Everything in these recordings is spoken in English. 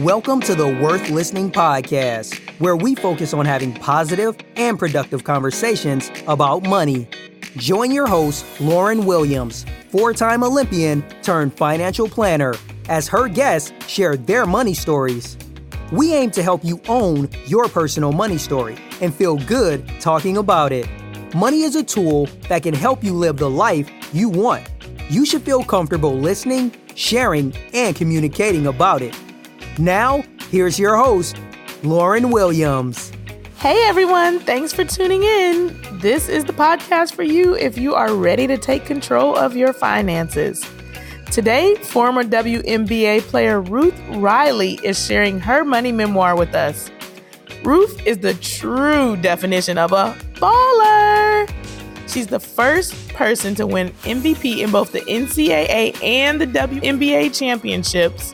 Welcome to the Worth Listening podcast, where we focus on having positive and productive conversations about money. Join your host, Lauren Williams, four-time Olympian turned financial planner, as her guests share their money stories. We aim to help you own your personal money story and feel good talking about it. Money is a tool that can help you live the life you want. You should feel comfortable listening, sharing, and communicating about it. Now, here's your host, Lauren Williams. Hey everyone, thanks for tuning in. This is the podcast for you if you are ready to take control of your finances. Today, former WNBA player Ruth Riley is sharing her money memoir with us. Ruth is the true definition of a baller. She's the first person to win MVP in both the NCAA and the WNBA championships.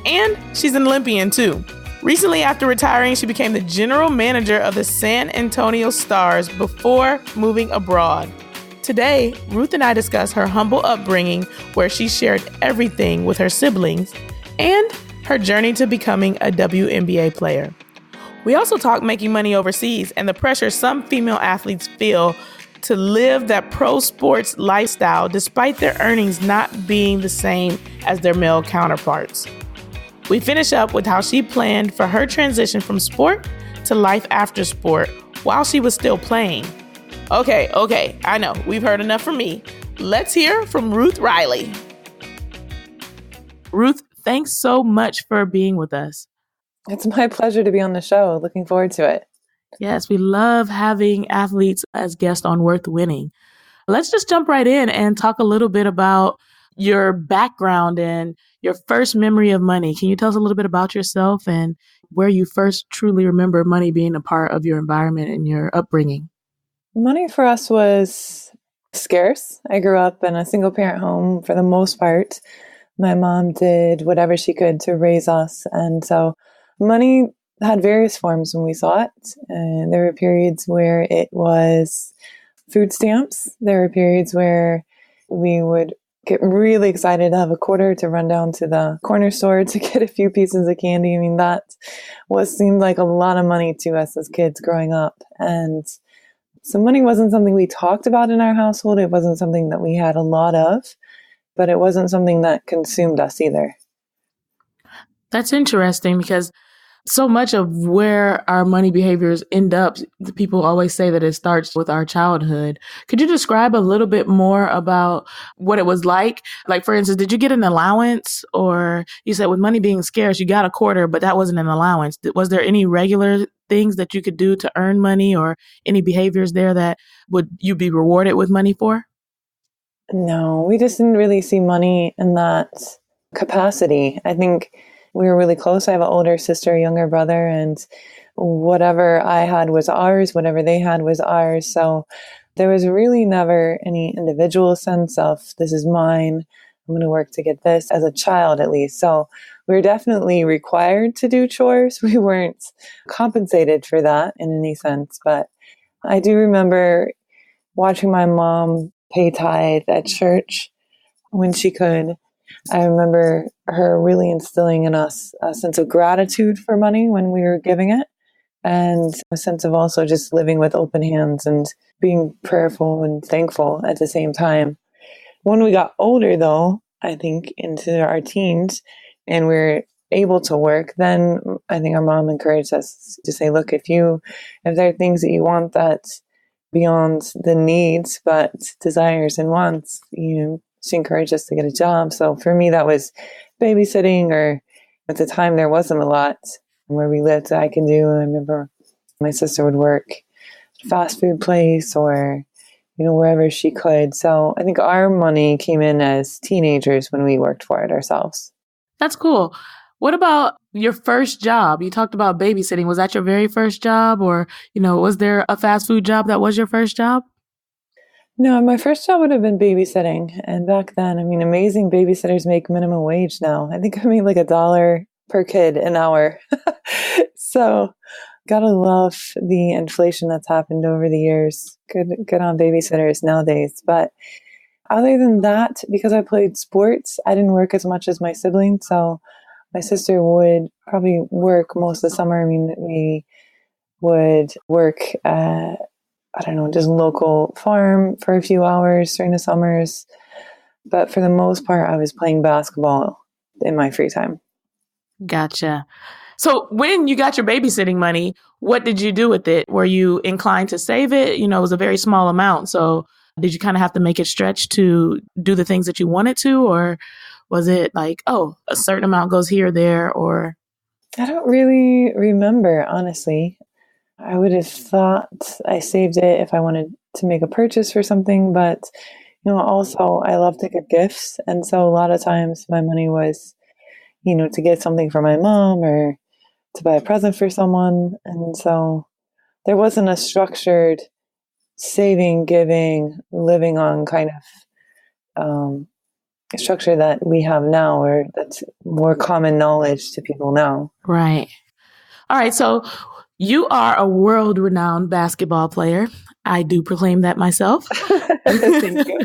And she's an Olympian too. Recently, after retiring, she became the general manager of the San Antonio Stars before moving abroad. Today, Ruth and I discuss her humble upbringing, where she shared everything with her siblings, and her journey to becoming a WNBA player. We also talk making money overseas and the pressure some female athletes feel to live that pro sports lifestyle despite their earnings not being the same as their male counterparts. We finish up with how she planned for her transition from sport to life after sport while she was still playing. Okay, I know, we've heard enough from me. Let's hear from Ruth Riley. Ruth, thanks so much for being with us. It's my pleasure to be on the show. Looking forward to it. Yes, we love having athletes as guests on Worth Winning. Let's just jump right in and talk a little bit about your background and your first memory of money. Can you tell us a little bit about yourself and where you first truly remember money being a part of your environment and your upbringing? Money for us was scarce. I grew up in a single parent home for the most part. My mom did whatever she could to raise us. And so money had various forms when we saw it. And there were periods where it was food stamps. There were periods where we would get really excited to have a quarter to run down to the corner store to get a few pieces of candy. I mean, that seemed like a lot of money to us as kids growing up. And so money wasn't something we talked about in our household. It wasn't something that we had a lot of, but it wasn't something that consumed us either. That's interesting because so much of where our money behaviors end up, the people always say that it starts with our childhood. Could you describe a little bit more about what it was like? Like, for instance, did you get an allowance? Or you said with money being scarce, you got a quarter, but that wasn't an allowance. Was there any regular things that you could do to earn money or any behaviors there that would you be rewarded with money for? No, we just didn't really see money in that capacity. I think we were really close. I have an older sister, a younger brother, and whatever I had was ours, whatever they had was ours. So there was really never any individual sense of this is mine. I'm going to work to get this as a child, at least. So we were definitely required to do chores. We weren't compensated for that in any sense. But I do remember watching my mom pay tithe at church when she could. I remember her really instilling in us a sense of gratitude for money when we were giving it, and a sense of also just living with open hands and being prayerful and thankful at the same time. When we got older, though, I think into our teens, and we were able to work, then I think our mom encouraged us to say, look, if there are things that you want that's beyond the needs, but desires and wants, she encouraged us to get a job. So for me, that was babysitting, or at the time there wasn't a lot where we lived that I could do. I remember my sister would work at a fast food place or, wherever she could. So I think our money came in as teenagers when we worked for it ourselves. That's cool. What about your first job? You talked about babysitting. Was that your very first job, or, was there a fast food job that was your first job? No, my first job would have been babysitting. And back then, amazing babysitters make minimum wage now. I think I made like $1 per kid an hour. So gotta love the inflation that's happened over the years. Good on babysitters nowadays. But other than that, because I played sports, I didn't work as much as my siblings. So My sister would probably work most of the summer. I mean, we would work at, I don't know, just local farm for a few hours during the summers. But for the most part, I was playing basketball in my free time. Gotcha. So when you got your babysitting money, what did you do with it? Were you inclined to save it? It was a very small amount. So did you kind of have to make it stretch to do the things that you wanted to? Or was it like, oh, a certain amount goes here or there? Or I don't really remember, honestly. I would have thought I saved it if I wanted to make a purchase for something. But, also I love to give gifts. And so a lot of times my money was, to get something for my mom or to buy a present for someone. And so there wasn't a structured saving, giving, living on kind of structure that we have now, or that's more common knowledge to people now. Right. All right. So you are a world-renowned basketball player. I do proclaim that myself. Thank you.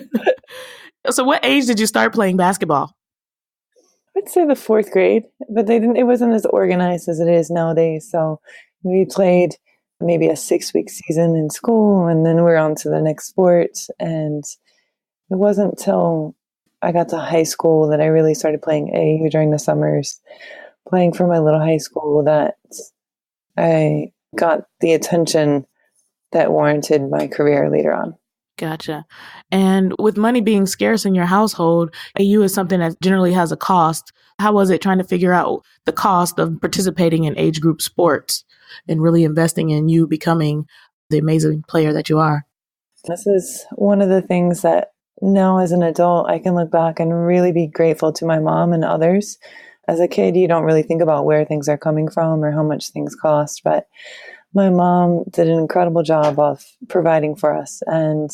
So what age did you start playing basketball? I'd say the fourth grade, but it wasn't as organized as it is nowadays. So we played maybe a 6-week season in school, and then we're on to the next sport. And it wasn't till I got to high school that I really started playing AAU during the summers, playing for my little high school, that I got the attention that warranted my career later on. Gotcha. And with money being scarce in your household, AU is something that generally has a cost. How was it trying to figure out the cost of participating in age group sports and really investing in you becoming the amazing player that you are? This is one of the things that now as an adult, I can look back and really be grateful to my mom and others. As a kid, you don't really think about where things are coming from or how much things cost, but my mom did an incredible job of providing for us. And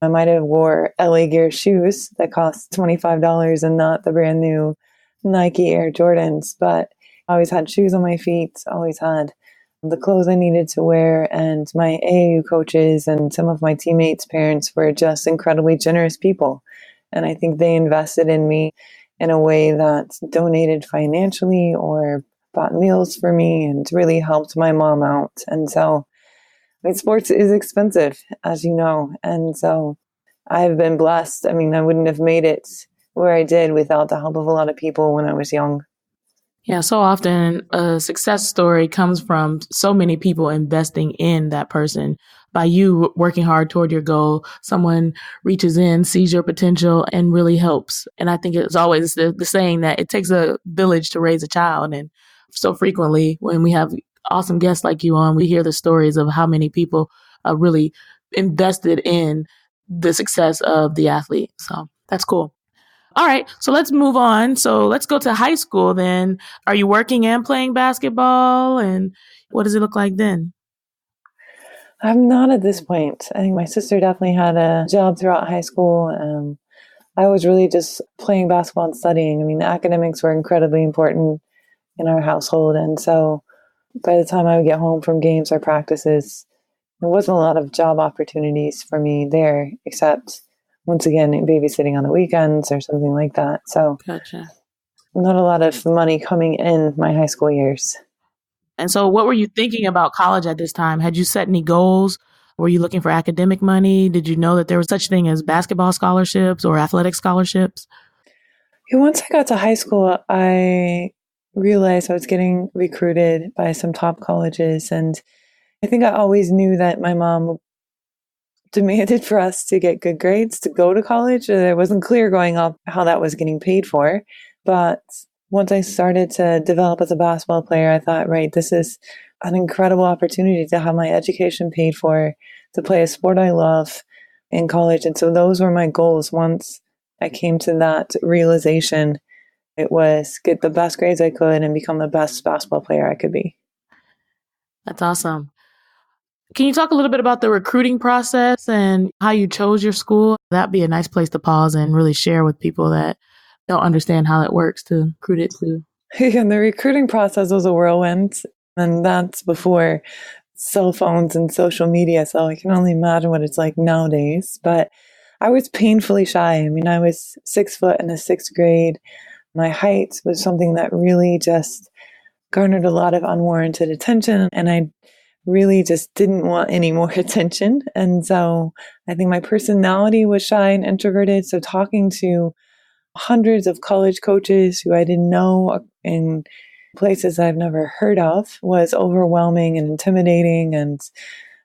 I might have wore LA Gear shoes that cost $25 and not the brand new Nike Air Jordans, but I always had shoes on my feet, always had the clothes I needed to wear. And my AAU coaches and some of my teammates' parents were just incredibly generous people. And I think they invested in me in a way that donated financially or bought meals for me and really helped my mom out. And so sports is expensive, as you know. And so I've been blessed. I mean, I wouldn't have made it where I did without the help of a lot of people when I was young. Yeah, so often a success story comes from so many people investing in that person. By you working hard toward your goal, someone reaches in, sees your potential, and really helps. And I think it's always the saying that it takes a village to raise a child. And so frequently when we have awesome guests like you on, we hear the stories of how many people are really invested in the success of the athlete. So that's cool. All right, so let's move on. So let's go to high school then. Are you working and playing basketball? And what does it look like then? I'm not at this point. I think my sister definitely had a job throughout high school. I was really just playing basketball and studying. I mean, the academics were incredibly important in our household. And so by the time I would get home from games or practices, there wasn't a lot of job opportunities for me there, except once again, babysitting on the weekends or something like that. So Gotcha. Not a lot of money coming in my high school years. And so what were you thinking about college at this time? Had you set any goals? Were you looking for academic money? Did you know that there was such thing as basketball scholarships or athletic scholarships? Once I got to high school, I realized I was getting recruited by some top colleges. And I think I always knew that my mom demanded for us to get good grades to go to college. It wasn't clear growing up how that was getting paid for. But once I started to develop as a basketball player, I thought, right, this is an incredible opportunity to have my education paid for, to play a sport I love in college. And so those were my goals. Once I came to that realization, it was get the best grades I could and become the best basketball player I could be. That's awesome. Can you talk a little bit about the recruiting process and how you chose your school? That'd be a nice place to pause and really share with people that don't understand how it works to recruit it to. And the recruiting process was a whirlwind. And that's before cell phones and social media. So I can only imagine what it's like nowadays. But I was painfully shy. I mean, I was 6 foot in the 6th grade. My height was something that really just garnered a lot of unwarranted attention, and I really just didn't want any more attention. And so I think my personality was shy and introverted. So talking to hundreds of college coaches who I didn't know in places I've never heard of was overwhelming and intimidating. And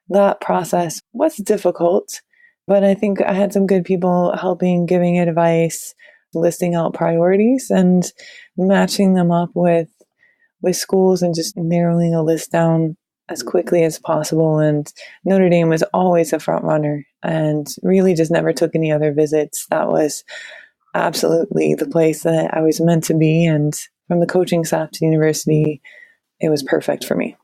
that process was difficult, but I think I had some good people helping, giving advice, listing out priorities and matching them up with schools and just narrowing a list down as quickly as possible. And Notre Dame was always a front runner and really just never took any other visits. That was absolutely the place that I was meant to be. And from the coaching staff to the university, it was perfect for me.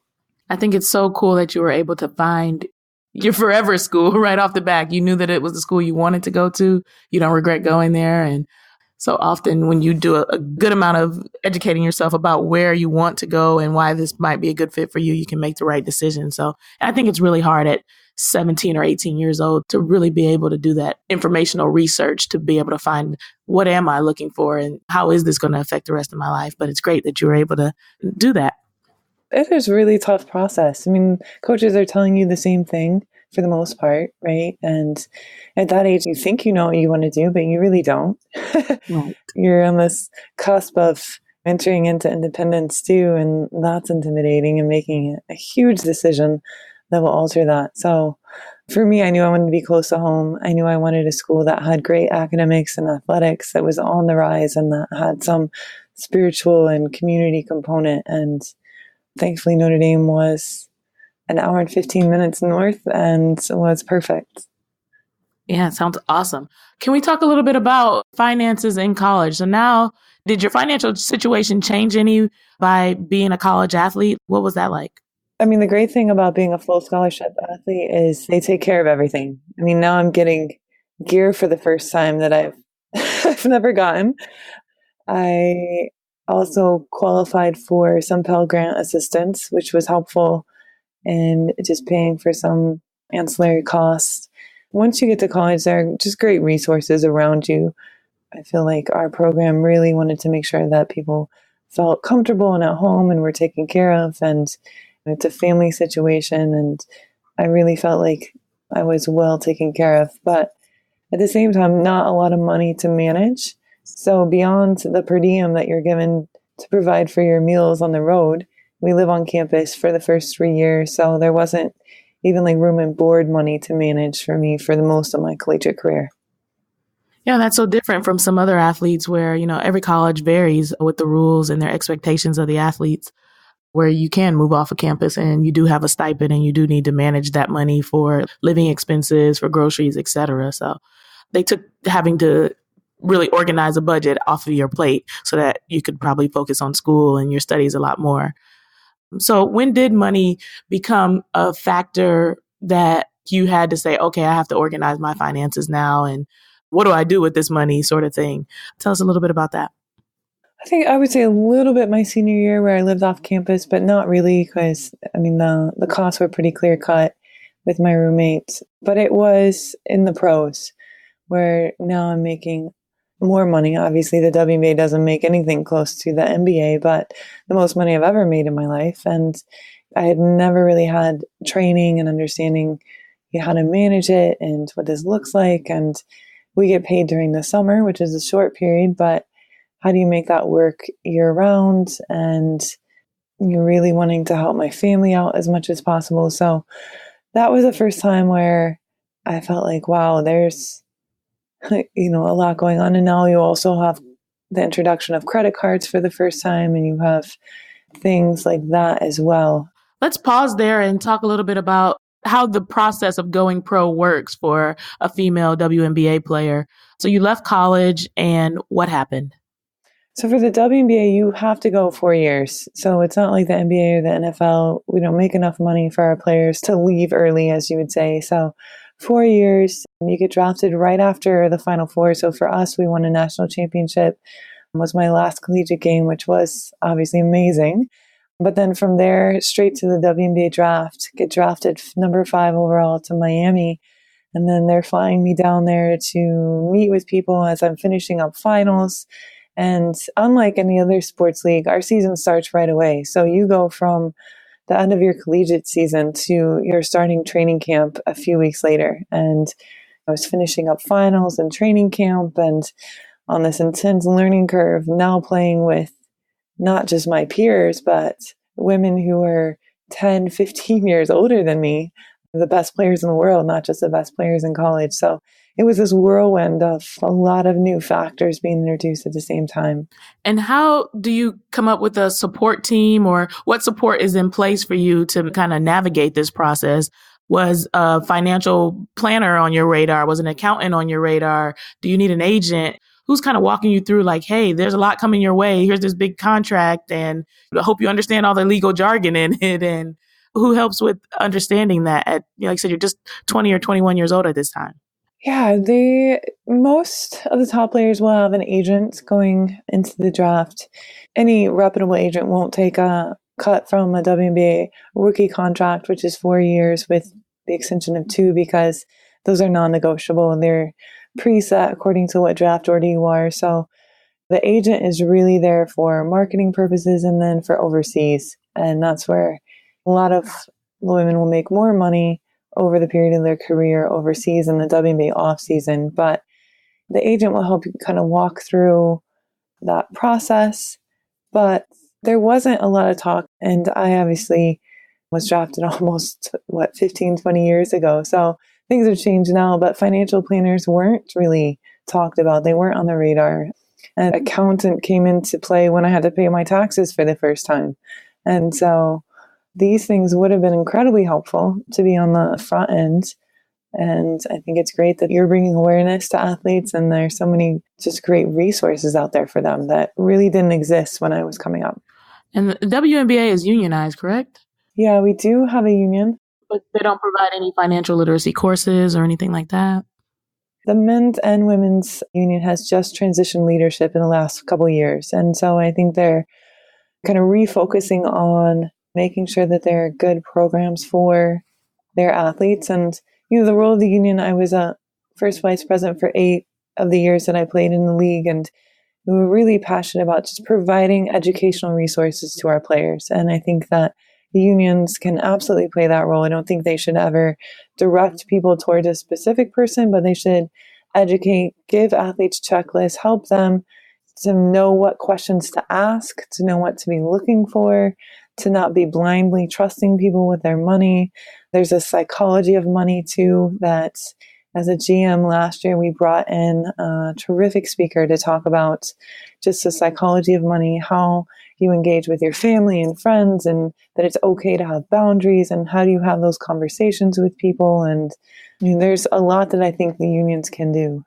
I think it's so cool that you were able to find your forever school right off the back. You knew that it was the school you wanted to go to. You don't regret going there. And so often when you do a good amount of educating yourself about where you want to go and why this might be a good fit for you, you can make the right decision. So I think it's really hard at 17 or 18 years old to really be able to do that informational research, to be able to find what am I looking for and how is this going to affect the rest of my life. But it's great that you were able to do that. It is a really tough process. I mean, coaches are telling you the same thing for the most part, right? And at that age, you think you know what you want to do, but you really don't. Right. You're on this cusp of entering into independence too, and that's intimidating and making a huge decision that will alter that. So for me, I knew I wanted to be close to home. I knew I wanted a school that had great academics and athletics, that was on the rise, and that had some spiritual and community component. And thankfully, Notre Dame was an hour and 15 minutes north and was perfect. Yeah, it sounds awesome. Can we talk a little bit about finances in college? So now, did your financial situation change any by being a college athlete? What was that like? I mean, the great thing about being a full scholarship athlete is they take care of everything. I mean, now I'm getting gear for the first time that I've never gotten. I also qualified for some Pell Grant assistance, which was helpful in just paying for some ancillary costs. Once you get to college, there are just great resources around you. I feel like our program really wanted to make sure that people felt comfortable and at home and were taken care of. And it's a family situation. And I really felt like I was well taken care of. But at the same time, not a lot of money to manage. So beyond the per diem that you're given to provide for your meals on the road, we live on campus for the first 3 years. So there wasn't even like room and board money to manage for me for the most of my collegiate career. Yeah, that's so different from some other athletes where, every college varies with the rules and their expectations of the athletes, where you can move off of campus and you do have a stipend and you do need to manage that money for living expenses, for groceries, et cetera. So they took having to really organize a budget off of your plate so that you could probably focus on school and your studies a lot more. So when did money become a factor that you had to say, okay, I have to organize my finances now, and what do I do with this money sort of thing? Tell us a little bit about that. I think I would say a little bit my senior year where I lived off campus, but not really because, I mean, the costs were pretty clear cut with my roommates. But it was in the pros where now I'm making more money. Obviously, the WNBA doesn't make anything close to the NBA, but the most money I've ever made in my life. And I had never really had training and understanding how to manage it and what this looks like. And we get paid during the summer, which is a short period, but how do you make that work year round? And you're really wanting to help my family out as much as possible. So that was the first time where I felt like, wow, there's a lot going on. And now you also have the introduction of credit cards for the first time, and you have things like that as well. Let's pause there and talk a little bit about how the process of going pro works for a female WNBA player. So you left college, and what happened? So for the WNBA, you have to go 4 years. So it's not like the NBA or the NFL. We don't make enough money for our players to leave early, as you would say. So 4 years, you get drafted right after the Final Four. So for us, we won a national championship. It was my last collegiate game, which was obviously amazing. But then from there, straight to the WNBA draft, get drafted number 5 overall to Miami. And then they're flying me down there to meet with people as I'm finishing up finals. And unlike any other sports league, our season starts right away. So you go from the end of your collegiate season to your starting training camp a few weeks later. And I was finishing up finals and training camp and on this intense learning curve, now playing with not just my peers, but women who are 10, 15 years older than me, the best players in the world, not just the best players in college. So it was this whirlwind of a lot of new factors being introduced at the same time. And how do you come up with a support team, or what support is in place for you to kind of navigate this process? Was a financial planner on your radar? Was an accountant on your radar? Do you need an agent? Who's kind of walking you through like, hey, there's a lot coming your way. Here's this big contract, and I hope you understand all the legal jargon in it. And who helps with understanding that at, like I said, you're just 20 or 21 years old at this time? Yeah, most of the top players will have an agent going into the draft. Any reputable agent won't take a cut from a WNBA rookie contract, which is 4 years with the extension of 2, because those are non-negotiable and they're preset according to what draft order you are. So the agent is really there for marketing purposes and then for overseas. And that's where a lot of women will make more money over the period of their career overseas in the WNBA off season. But the agent will help you kind of walk through that process. But there wasn't a lot of talk. And I obviously was drafted almost, 15, 20 years ago. So things have changed now, but financial planners weren't really talked about. They weren't on the radar. An accountant came into play when I had to pay my taxes for the first time. And so these things would have been incredibly helpful to be on the front end. And I think it's great that you're bringing awareness to athletes, and there's so many just great resources out there for them that really didn't exist when I was coming up. And the WNBA is unionized, correct? Yeah, we do have a union. But they don't provide any financial literacy courses or anything like that? The men's and women's union has just transitioned leadership in the last couple of years. And so I think they're kind of refocusing on making sure that there are good programs for their athletes. And, the role of the union, I was a first vice president for 8 of the years that I played in the league. And we were really passionate about just providing educational resources to our players. And I think that the unions can absolutely play that role. I don't think they should ever direct people towards a specific person, but they should educate, give athletes checklists, help them to know what questions to ask, to know what to be looking for, to not be blindly trusting people with their money. There's a psychology of money too, that as a GM last year, we brought in a terrific speaker to talk about just the psychology of money, how you engage with your family and friends, and that it's okay to have boundaries, and how do you have those conversations with people. And there's a lot that I think the unions can do.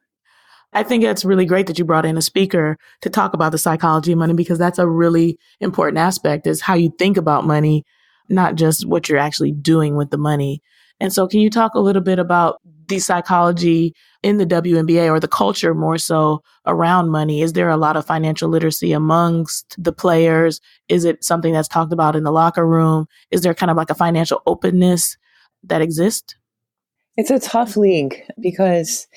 I think it's really great that you brought in a speaker to talk about the psychology of money, because that's a really important aspect, is how you think about money, not just what you're actually doing with the money. And so can you talk a little bit about the psychology in the WNBA, or the culture more so around money? Is there a lot of financial literacy amongst the players? Is it something that's talked about in the locker room? Is there kind of like a financial openness that exists? It's a tough league because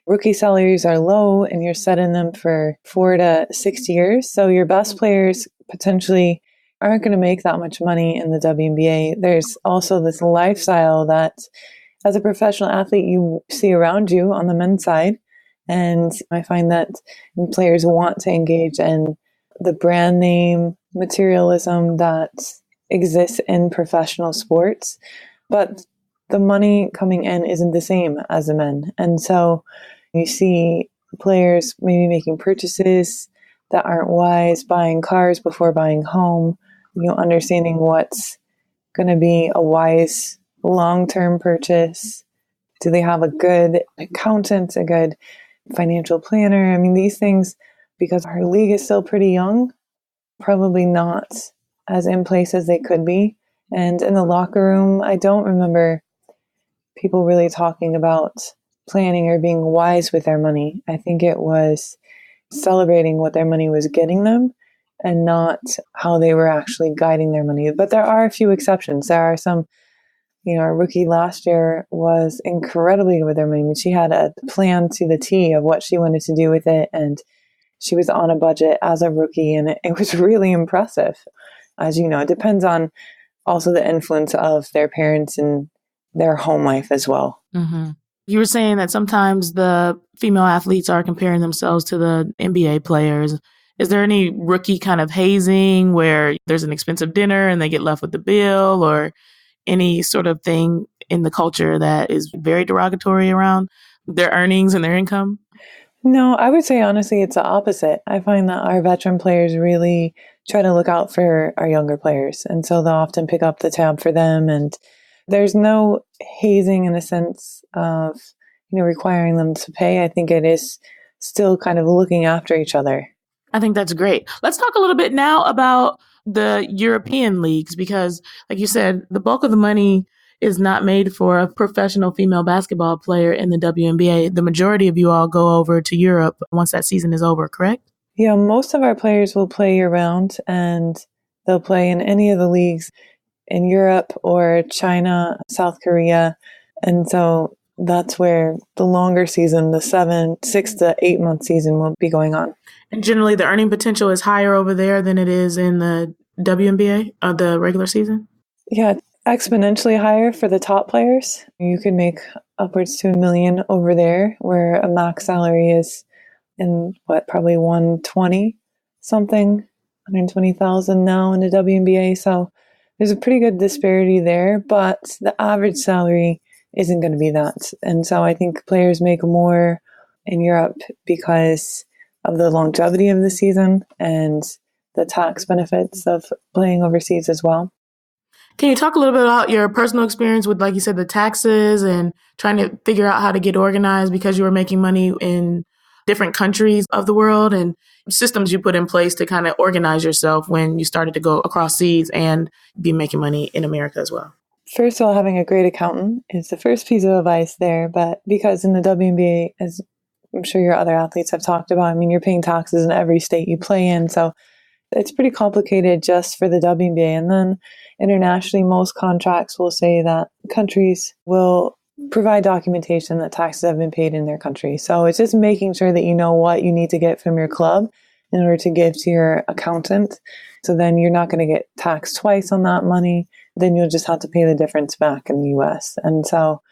rookie salaries are low and you're setting them for 4 to 6 years. So your best players potentially aren't going to make that much money in the WNBA. There's also this lifestyle that as a professional athlete you see around you on the men's side. And I find that players want to engage in the brand name materialism that exists in professional sports. But the money coming in isn't the same as the men. And so you see players maybe making purchases that aren't wise, buying cars before buying home, understanding what's going to be a wise long-term purchase. Do they have a good accountant, a good financial planner? I mean, these things, because our league is still pretty young, probably not as in place as they could be. And in the locker room, I don't remember people really talking about planning or being wise with their money. I think it was celebrating what their money was getting them and not how they were actually guiding their money. But there are a few exceptions. There are some, our rookie last year was incredibly good with their money. I mean, she had a plan to the T of what she wanted to do with it. And she was on a budget as a rookie, and it was really impressive. As you know, it depends on also the influence of their parents and their home life as well. Mm-hmm. You were saying that sometimes the female athletes are comparing themselves to the NBA players. Is there any rookie kind of hazing where there's an expensive dinner and they get left with the bill, or any sort of thing in the culture that is very derogatory around their earnings and their income? No, I would say honestly, it's the opposite. I find that our veteran players really try to look out for our younger players. And so they'll often pick up the tab for them. And there's no hazing in a sense of, requiring them to pay. I think it is still kind of looking after each other. I think that's great. Let's talk a little bit now about the European leagues, because like you said, the bulk of the money is not made for a professional female basketball player in the WNBA. The majority of you all go over to Europe once that season is over, correct? Yeah, most of our players will play year round, and they'll play in any of the leagues in Europe or China, South Korea. And so that's where the longer season, the 6 to 8 month season, will be going on. And generally the earning potential is higher over there than it is in the WNBA, the regular season? Yeah, exponentially higher for the top players. You could make upwards to $1 million over there, where a max salary is in probably 120 something, 120,000 now in the WNBA. So there's a pretty good disparity there, but the average salary isn't going to be that. And so I think players make more in Europe because of the longevity of the season and the tax benefits of playing overseas as well. Can you talk a little bit about your personal experience with, like you said, the taxes and trying to figure out how to get organized because you were making money in different countries of the world, and systems you put in place to kind of organize yourself when you started to go across seas and be making money in America as well? First of all, having a great accountant is the first piece of advice there. But because in the WNBA, as I'm sure your other athletes have talked about, you're paying taxes in every state you play in. So it's pretty complicated just for the WNBA. And then internationally, most contracts will say that countries will provide documentation that taxes have been paid in their country. So it's just making sure that you know what you need to get from your club in order to give to your accountant. So then you're not going to get taxed twice on that money. Then you'll just have to pay the difference back in the US. And so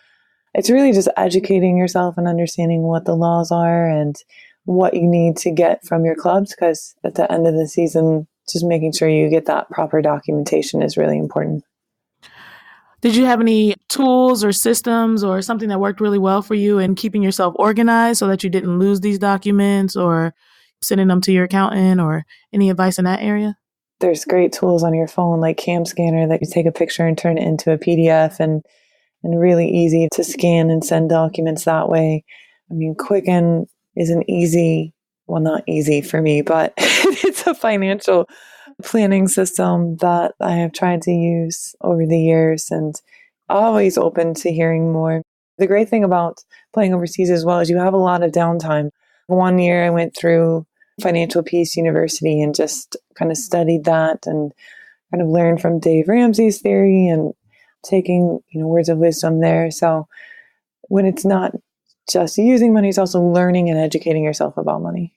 it's really just educating yourself and understanding what the laws are and what you need to get from your clubs, because at the end of the season, just making sure you get that proper documentation is really important. Did you have any tools or systems or something that worked really well for you in keeping yourself organized so that you didn't lose these documents, or sending them to your accountant, or any advice in that area? There's great tools on your phone like Cam Scanner that you take a picture and turn it into a PDF, and really easy to scan and send documents that way. Quicken is an easy, well, not easy for me, but it's a financial planning system that I have tried to use over the years, and always open to hearing more. The great thing about playing overseas as well is you have a lot of downtime. One year I went through Financial Peace University and just kind of studied that and kind of learned from Dave Ramsey's theory and taking, words of wisdom there. So when it's not just using money, it's also learning and educating yourself about money.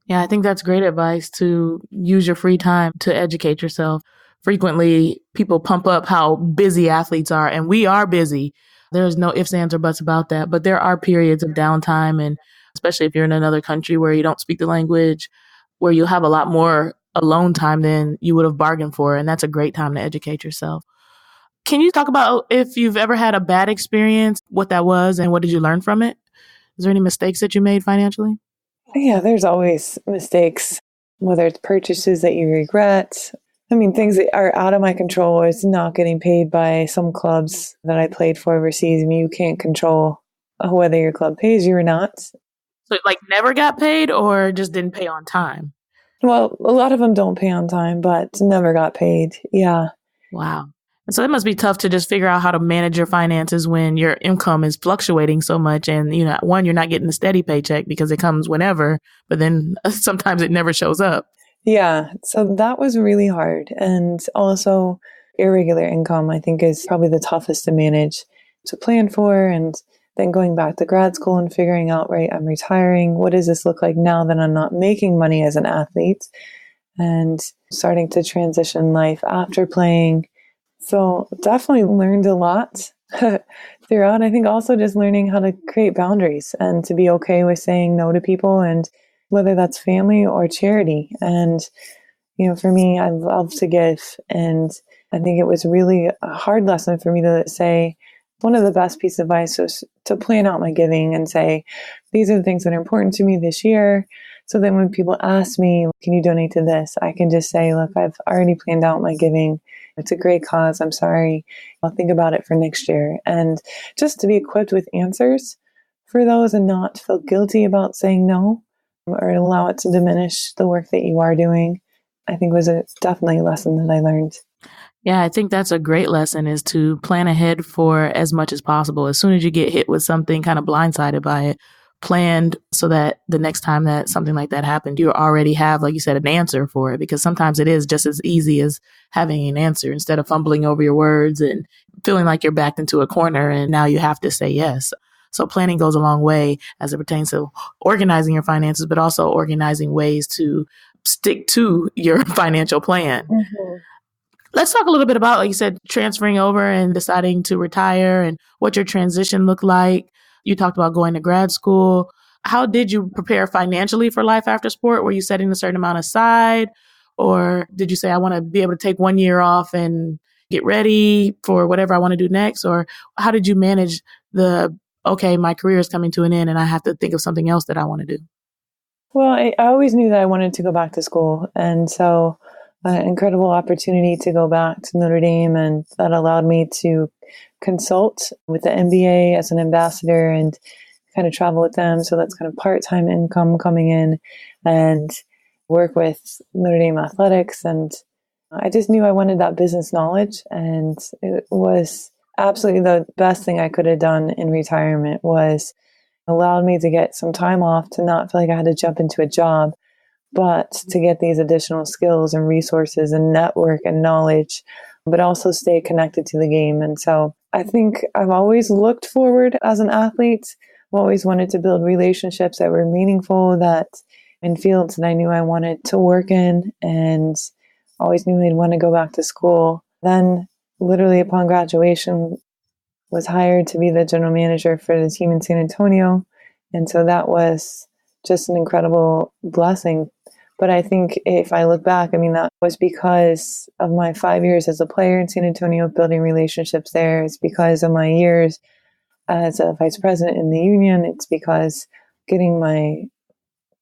Yeah, I think that's great advice, to use your free time to educate yourself. Frequently, people pump up how busy athletes are, and we are busy. There's no ifs, ands, or buts about that. But there are periods of downtime, and especially if you're in another country where you don't speak the language, where you have a lot more alone time than you would have bargained for. And that's a great time to educate yourself. Can you talk about if you've ever had a bad experience, what that was, and what did you learn from it? Is there any mistakes that you made financially? Yeah, there's always mistakes, whether it's purchases that you regret. Things that are out of my control is not getting paid by some clubs that I played for overseas. You can't control whether your club pays you or not. So never got paid, or just didn't pay on time? Well, a lot of them don't pay on time, but never got paid. Yeah. Wow. And so it must be tough to just figure out how to manage your finances when your income is fluctuating so much. And, one, you're not getting a steady paycheck because it comes whenever, but then sometimes it never shows up. Yeah. So that was really hard. And also irregular income, I think, is probably the toughest to manage, to plan for. And then going back to grad school and figuring out, right, I'm retiring. What does this look like now that I'm not making money as an athlete? And starting to transition life after playing. So definitely learned a lot throughout. I think also just learning how to create boundaries and to be okay with saying no to people, and whether that's family or charity. And, for me, I love to give. And I think it was really a hard lesson for me to say, one of the best pieces of advice was to plan out my giving and say, these are the things that are important to me this year. So then when people ask me, can you donate to this? I can just say, look, I've already planned out my giving. It's a great cause. I'm sorry. I'll think about it for next year. And just to be equipped with answers for those and not feel guilty about saying no or allow it to diminish the work that you are doing, I think was definitely a lesson that I learned. Yeah, I think that's a great lesson, is to plan ahead for as much as possible. As soon as you get hit with something, kind of blindsided by it, planned so that the next time that something like that happened, you already have, like you said, an answer for it. Because sometimes it is just as easy as having an answer instead of fumbling over your words and feeling like you're backed into a corner and now you have to say yes. So planning goes a long way as it pertains to organizing your finances, but also organizing ways to stick to your financial plan. Mm-hmm. Let's talk a little bit about, like you said, transferring over and deciding to retire and what your transition looked like. You talked about going to grad school. How did you prepare financially for life after sport? Were you setting a certain amount aside? Or did you say, I want to be able to take 1 year off and get ready for whatever I want to do next? Or how did you manage okay, my career is coming to an end and I have to think of something else that I want to do? Well, I always knew that I wanted to go back to school. And so an incredible opportunity to go back to Notre Dame, and that allowed me to consult with the NBA as an ambassador and kind of travel with them. So that's kind of part-time income coming in, and work with Notre Dame athletics. And I just knew I wanted that business knowledge, and it was absolutely the best thing I could have done in retirement. Was allowed me to get some time off, to not feel like I had to jump into a job, but to get these additional skills and resources and network and knowledge, but also stay connected to the game. And so I think I've always looked forward as an athlete. I've always wanted to build relationships that were meaningful, that in fields that I knew I wanted to work in, and always knew I'd want to go back to school. Then literally upon graduation, was hired to be the general manager for the team in San Antonio. And so that was just an incredible blessing. But I think if I look back, that was because of my 5 years as a player in San Antonio, building relationships there. It's because of my years as a vice president in the union. It's because getting my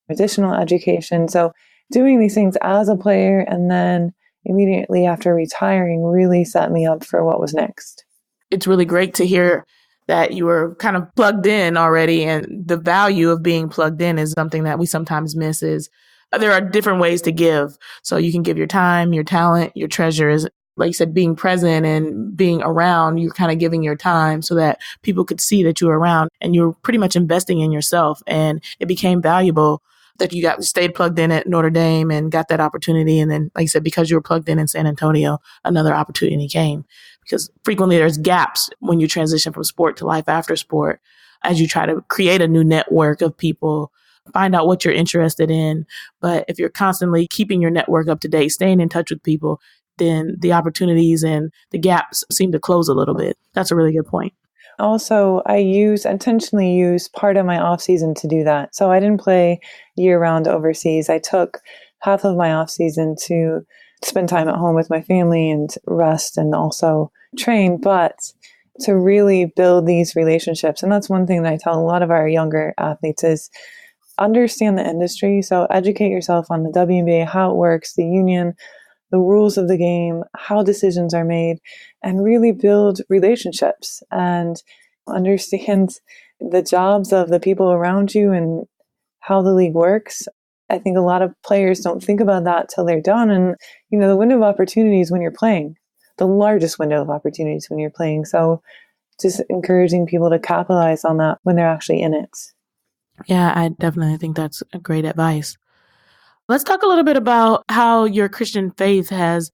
additional education. So doing these things as a player and then immediately after retiring really set me up for what was next. It's really great to hear that you were kind of plugged in already. And the value of being plugged in is something that we sometimes miss. Is there are different ways to give. So you can give your time, your talent, your treasures. Like you said, being present and being around, you're kind of giving your time so that people could see that you're around and you're pretty much investing in yourself. And it became valuable that you stayed plugged in at Notre Dame and got that opportunity. And then, like you said, because you were plugged in San Antonio, another opportunity came. Because frequently there's gaps when you transition from sport to life after sport, as you try to create a new network of people, find out what you're interested in. But if you're constantly keeping your network up to date, staying in touch with people, then the opportunities and the gaps seem to close a little bit. That's a really good point. Also, I intentionally use part of my off season to do that. So I didn't play year round overseas. I took half of my off season to spend time at home with my family and rest and also train, but to really build these relationships. And that's one thing that I tell a lot of our younger athletes is understand the industry. So educate yourself on the WNBA, how it works, the union, the rules of the game, how decisions are made, and really build relationships and understand the jobs of the people around you and how the league works. I think a lot of players don't think about that till they're done. And, the window of opportunities when you're playing, the largest window of opportunities when you're playing. So just encouraging people to capitalize on that when they're actually in it. Yeah, I definitely think that's a great advice. Let's talk a little bit about how your Christian faith has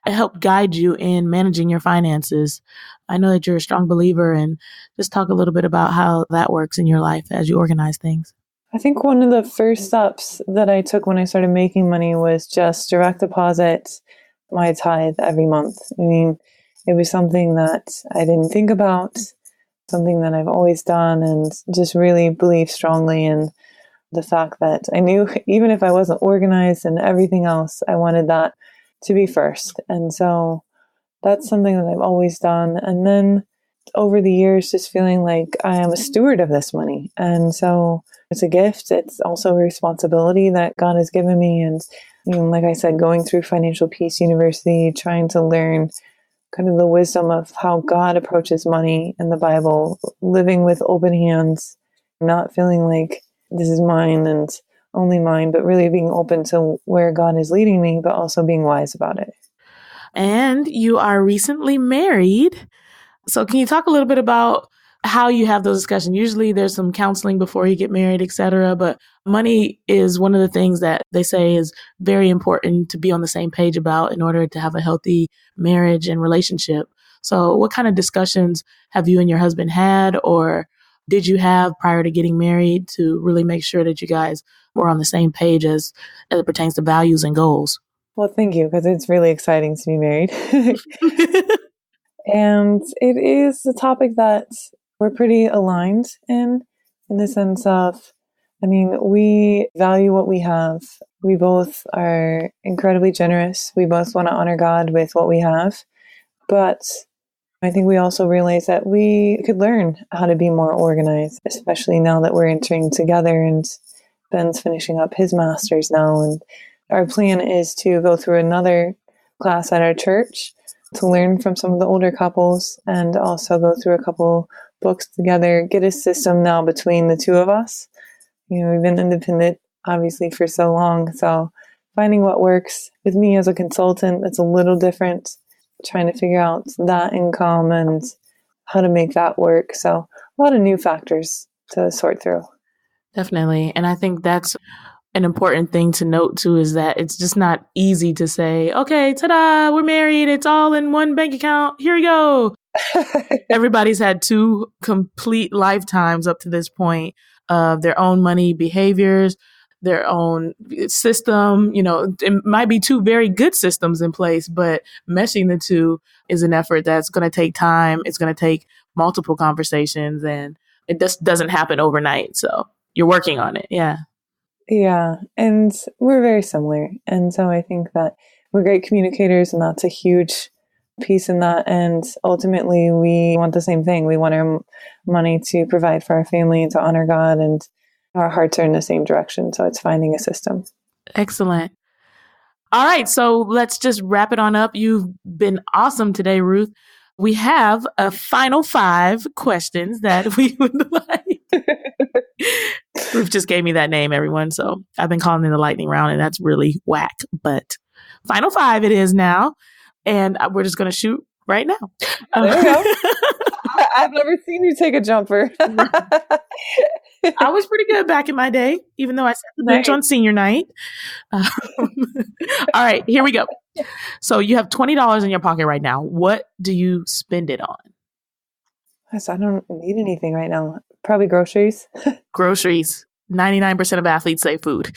helped guide you in managing your finances? I know that you're a strong believer, and just talk a little bit about how that works in your life as you organize things. I think one of the first steps that I took when I started making money was just direct deposit my tithe every month. I mean, it was something that I didn't think about, something that I've always done, and just really believe strongly in the fact that I knew even if I wasn't organized and everything else, I wanted that to be first. And so that's something that I've always done. And then over the years, just feeling like I am a steward of this money. And so it's a gift. It's also a responsibility that God has given me. And like I said, going through Financial Peace University, trying to learn kind of the wisdom of how God approaches money in the Bible, living with open hands, not feeling like this is mine and only mine, but really being open to where God is leading me, but also being wise about it. And you are recently married. So can you talk a little bit about how you have those discussions? Usually there's some counseling before you get married, et cetera, but money is one of the things that they say is very important to be on the same page about in order to have a healthy marriage and relationship. So what kind of discussions have you and your husband had, or did you have prior to getting married to really make sure that you guys were on the same page as it pertains to values and goals? Well, thank you, because it's really exciting to be married. And it is a topic that we're pretty aligned in the sense of, I mean, we value what we have. We both are incredibly generous. We both want to honor God with what we have. But I think we also realize that we could learn how to be more organized, especially now that we're entering together, and Ben's finishing up his master's now. And our plan is to go through another class at our church to learn from some of the older couples, and also go through a couple books together, get a system now between the two of us. We've been independent, obviously, for so long. So finding what works with me as a consultant, that's a little different, trying to figure out that income and how to make that work. So a lot of new factors to sort through. Definitely. And I think that's an important thing to note too, is that it's just not easy to say, okay, ta-da, we're married. It's all in one bank account. Here we go. Everybody's had two complete lifetimes up to this point of their own money behaviors, their own system. It might be two very good systems in place, but meshing the two is an effort that's going to take time. It's going to take multiple conversations, and it just doesn't happen overnight. So you're working on it. Yeah. Yeah. And we're very similar. And so I think that we're great communicators, and that's a huge piece in that. And ultimately, we want the same thing. We want our money to provide for our family and to honor God, and our hearts are in the same direction. So it's finding a system. Excellent. All right. So let's just wrap it on up. You've been awesome today, Ruth. We have a final 5 questions that we would like. Ruth just gave me that name, everyone. So I've been calling it the lightning round, and that's really whack. But final 5 it is now. And we're just going to shoot right now. There you go. I've never seen you take a jumper. I was pretty good back in my day, even though I sat the bench on senior night. All right, here we go. So you have $20 in your pocket right now. What do you spend it on? I don't need anything right now. Probably groceries. Groceries. 99% of athletes say food.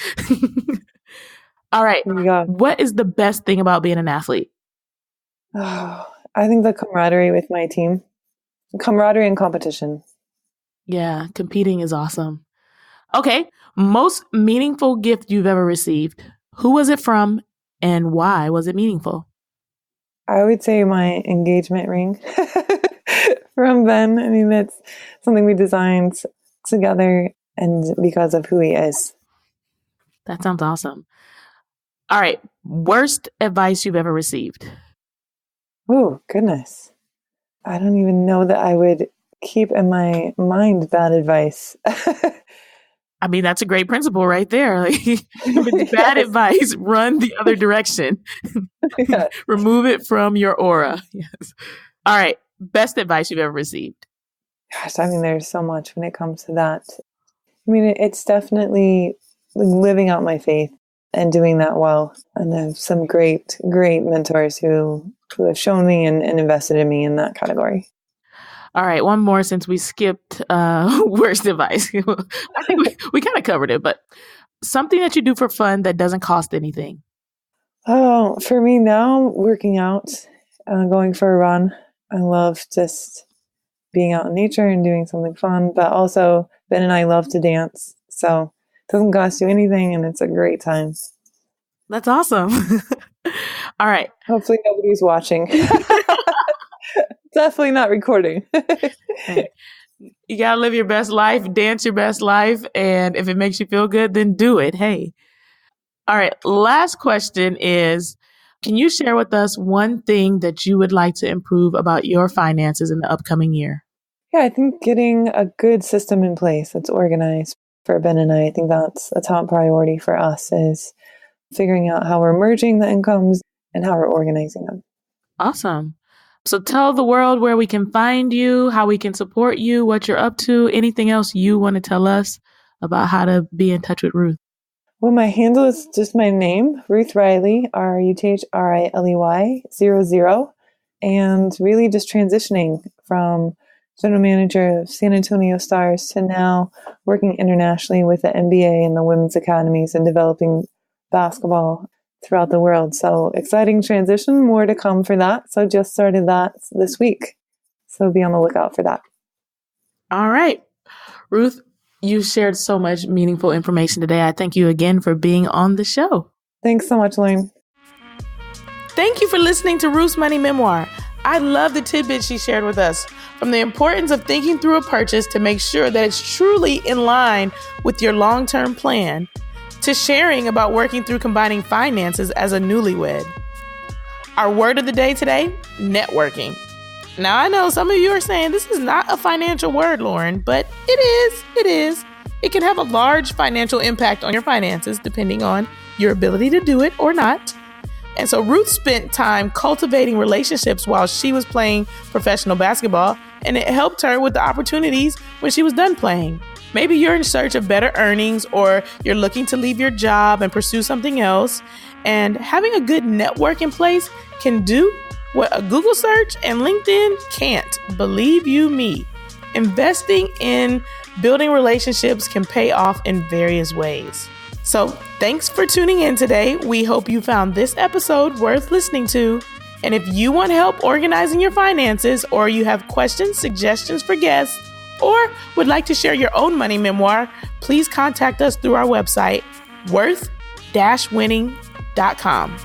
All right. What is the best thing about being an athlete? Oh, I think the camaraderie with my team. Camaraderie and competition. Yeah, competing is awesome. Okay. Most meaningful gift you've ever received. Who was it from, and why was it meaningful? I would say my engagement ring from Ben. I mean, it's something we designed together, and because of who he is. That sounds awesome. All right. Worst advice you've ever received. Oh, goodness. I don't even know that I would keep in my mind bad advice. I mean, that's a great principle right there. Like, if it's bad advice, run the other direction. Yes. Remove it from your aura. Yes. All right. Best advice you've ever received. Gosh, I mean, there's so much when it comes to that. I mean, it's definitely living out my faith. and doing that well. And I have some great mentors who have shown me and invested in me in that category. All right, one more since we skipped worst advice. I think we kind of covered it, but something that you do for fun that doesn't cost anything. Oh, for me now, working out, going for a run. I love just being out in nature and doing something fun, but also Ben and I love to dance. So it doesn't cost you anything and it's a great time. That's awesome. All right. Hopefully nobody's watching. Definitely not recording. You got to live your best life, dance your best life. And if it makes you feel good, then do it. Hey. All right. Last question is, can you share with us one thing that you would like to improve about your finances in the upcoming year? Yeah, I think getting a good system in place that's organized for Ben and I think that's a top priority for us, is figuring out how we're merging the incomes and how we're organizing them. Awesome. So tell the world where we can find you, how we can support you, what you're up to, anything else you want to tell us about how to be in touch with Ruth. Well, my handle is just my name, Ruth Riley, RUTHRILEY 00, and really just transitioning from general manager of San Antonio Stars to now working internationally with the NBA and the women's academies and developing basketball throughout the world. So exciting transition, more to come for that. So just started that this week. So be on the lookout for that. All right. Ruth, you shared so much meaningful information today. I thank you again for being on the show. Thanks so much, Lauren. Thank you for listening to Ruth's Money Memoir. I love the tidbits she shared with us, from the importance of thinking through a purchase to make sure that it's truly in line with your long-term plan, to sharing about working through combining finances as a newlywed. Our word of the day today, networking. Now, I know some of you are saying this is not a financial word, Lauren, but it is. It can have a large financial impact on your finances depending on your ability to do it or not. And so Ruth spent time cultivating relationships while she was playing professional basketball, and it helped her with the opportunities when she was done playing. Maybe you're in search of better earnings, or you're looking to leave your job and pursue something else. And having a good network in place can do what a Google search and LinkedIn can't. Believe you me. Investing in building relationships can pay off in various ways. So thanks for tuning in today. We hope you found this episode worth listening to. And if you want help organizing your finances, or you have questions, suggestions for guests, or would like to share your own money memoir, please contact us through our website, worth-winning.com.